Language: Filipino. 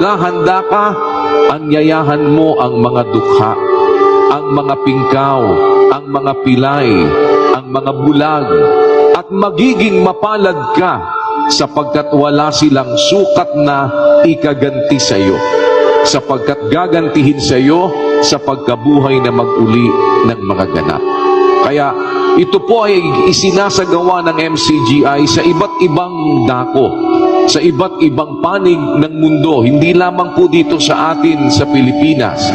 wala handa ka, anyayahan mo ang mga dukha, ang mga pingkaw, ang mga pilay, ang mga bulag, at magiging mapalad ka sapagkat wala silang sukat na ikaganti sa iyo, sapagkat gagantihin sa iyo sa pagkabuhay na mag-uli ng mga ganap. Kaya ito po ay isinasagawa ng MCGI sa iba't ibang dako, sa iba't ibang panig ng mundo, hindi lamang po dito sa atin sa Pilipinas.